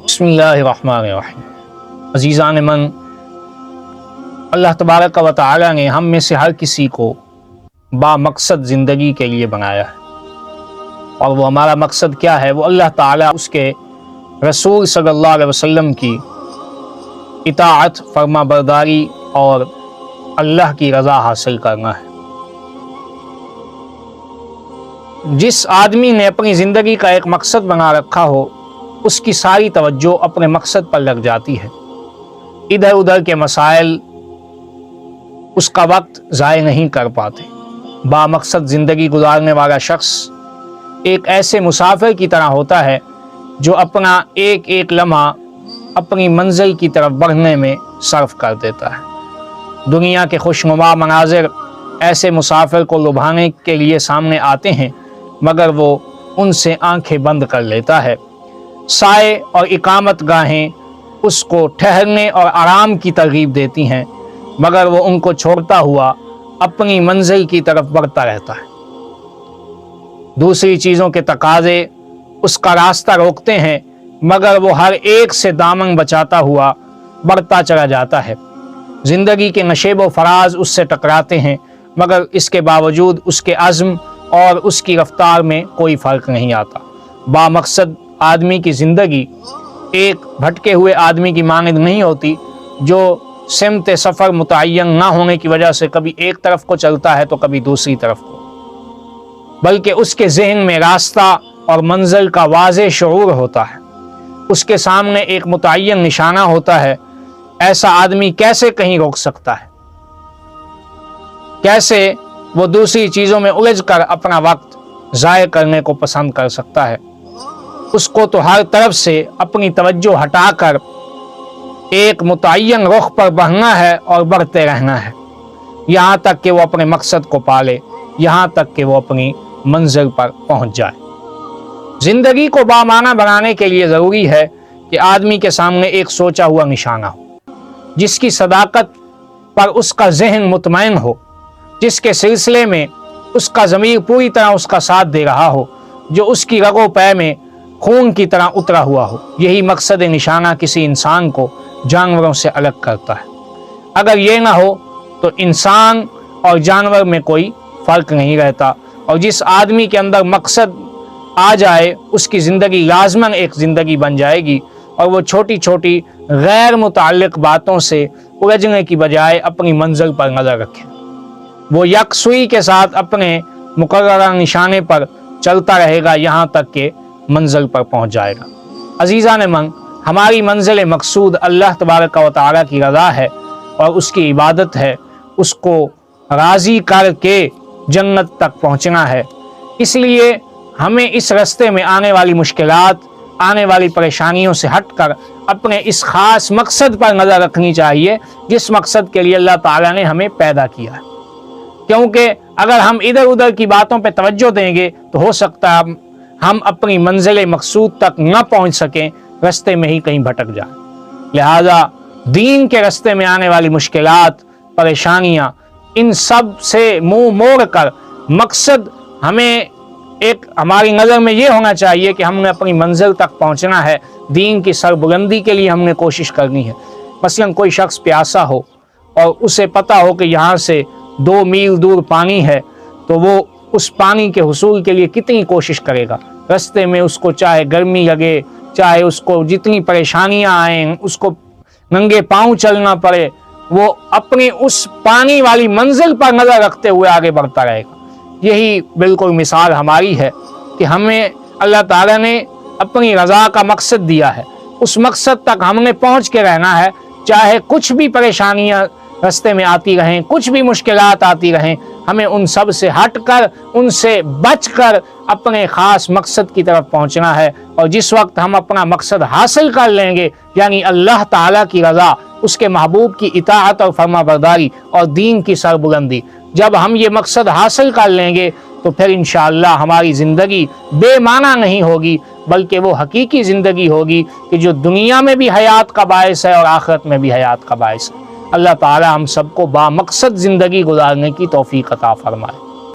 बिस्मिल्लाहिर्रहमानिर्रहीम। अज़ीज़ान मन, अल्लाह तबारक व तआला ने हम में से हर किसी को बामकसद ज़िंदगी के लिए बनाया है, और वो हमारा मकसद क्या है? वो अल्लाह ताला उसके रसूल सल्लल्लाहु अलैहि वसल्लम की इताअत, फर्मा बरदारी और अल्लाह की रज़ा हासिल करना है। जिस आदमी ने अपनी ज़िंदगी का एक मकसद बना रखा हो, उसकी सारी तवज्जो अपने मकसद पर लग जाती है। इधर उधर के मसाइल उसका वक्त ज़ाय नहीं कर पाते। बामकसद ज़िंदगी गुजारने वाला शख्स एक ऐसे मुसाफिर की तरह होता है जो अपना एक एक लम्हा अपनी मंजिल की तरफ बढ़ने में सर्फ कर देता है। दुनिया के खुशनुमा मनाजिर ऐसे मुसाफिर को लुभाने के लिए सामने आते हैं, मगर वो उनसे आंखें बंद कर लेता है। साए और इकामत गाहें उसको ठहरने और आराम की तरगीब देती हैं, मगर वो उनको छोड़ता हुआ अपनी मंजिल की तरफ बढ़ता रहता है। दूसरी चीज़ों के तकाजे उसका रास्ता रोकते हैं, मगर वो हर एक से दामन बचाता हुआ बढ़ता चला जाता है। ज़िंदगी के नशेब व फराज उससे टकराते हैं, मगर इसके बावजूद उसके अज़्म और उसकी रफ्तार में कोई फ़र्क नहीं आता। बामकसद आदमी की ज़िंदगी एक भटके हुए आदमी की मानद नहीं होती, जो सिमत सफ़र मुतय्यन ना होने की वजह से कभी एक तरफ को चलता है तो कभी दूसरी तरफ को, बल्कि उसके जहन में रास्ता और मंजिल का वाज़े शऊर होता है। उसके सामने एक मुतय्यन निशाना होता है। ऐसा आदमी कैसे कहीं रोक सकता है? कैसे वो दूसरी चीज़ों में उलझ कर अपना वक्त ज़ाय करने को पसंद कर सकता है? उसको तो हर तरफ से अपनी तवज्जो हटाकर एक मुतय्यन रुख पर बढ़ना है और बढ़ते रहना है, यहाँ तक कि वो अपने मकसद को पाले, यहाँ तक कि वो अपनी मंजिल पर पहुँच जाए। ज़िंदगी को बामाना बनाने के लिए ज़रूरी है कि आदमी के सामने एक सोचा हुआ निशाना हो, जिसकी सदाकत पर उसका जहन मुतमईन हो, जिसके सिलसिले में उसका ज़मीर पूरी तरह उसका साथ दे रहा हो, जो उसकी रगो पै में खून की तरह उतरा हुआ हो। यही मकसद निशाना किसी इंसान को जानवरों से अलग करता है। अगर ये ना हो तो इंसान और जानवर में कोई फ़र्क नहीं रहता, और जिस आदमी के अंदर मकसद आ जाए उसकी ज़िंदगी लाज़मन एक ज़िंदगी बन जाएगी, और वो छोटी छोटी गैर मुताल्लिक़ बातों से उलझने की बजाय अपनी मंजिल पर नज़र रखे। वो यकसुई के साथ अपने मुकर्ररा निशाने पर चलता रहेगा, यहाँ तक कि मंजिल पर पहुँच जाएगा। अज़ीज़ान मन, हमारी मंजिल मकसूद अल्लाह तबारक व तआला की रज़ा है और उसकी इबादत है। उसको राज़ी करके जन्नत तक पहुँचना है। इसलिए हमें इस रास्ते में आने वाली मुश्किलात, आने वाली परेशानियों से हटकर अपने इस ख़ास मकसद पर नज़र रखनी चाहिए, जिस मकसद के लिए अल्लाह ताला ने हमें पैदा किया है। क्योंकि अगर हम इधर उधर की बातों पर तवज्जो देंगे तो हो सकता है हम अपनी मंजिल मकसूद तक न पहुँच सकें, रास्ते में ही कहीं भटक जाए। लिहाजा दीन के रास्ते में आने वाली मुश्किलात, परेशानियाँ, इन सब से मुँह मोड़ कर मकसद हमें एक हमारी नज़र में ये होना चाहिए कि हमने अपनी मंजिल तक पहुँचना है। दीन की सरबुलंदी के लिए हमने कोशिश करनी है। मसलन कोई शख्स प्यासा हो और उसे पता हो कि यहाँ से 2 मील दूर पानी है, तो वो उस पानी के हुसूल के लिए कितनी कोशिश करेगा। रास्ते में उसको चाहे गर्मी लगे, चाहे उसको जितनी परेशानियां आएँ, उसको नंगे पांव चलना पड़े, वो अपनी उस पानी वाली मंजिल पर नज़र रखते हुए आगे बढ़ता रहेगा। यही बिल्कुल मिसाल हमारी है कि हमें अल्लाह ताला ने अपनी रज़ा का मकसद दिया है, उस मकसद तक हमने पहुँच के रहना है। चाहे कुछ भी परेशानियाँ रास्ते में आती रहें, कुछ भी मुश्किलात आती रहें, हमें उन सब से हटकर, उनसे बचकर अपने ख़ास मकसद की तरफ पहुंचना है। और जिस वक्त हम अपना मकसद हासिल कर लेंगे, यानी अल्लाह ताला की रज़ा, उसके महबूब की इताअत और फर्माबरदारी और दीन की सरबुलंदी, जब हम ये मकसद हासिल कर लेंगे तो फिर इंशाअल्लाह हमारी ज़िंदगी बेमाना नहीं होगी, बल्कि वो हकीकी ज़िंदगी होगी कि जो दुनिया में भी हयात का बायस है और आखिरत में भी हयात का बायस है। अल्लाह ताला हम सबको बामकसद ज़िंदगी गुजारने की तौफीक अता फरमाए।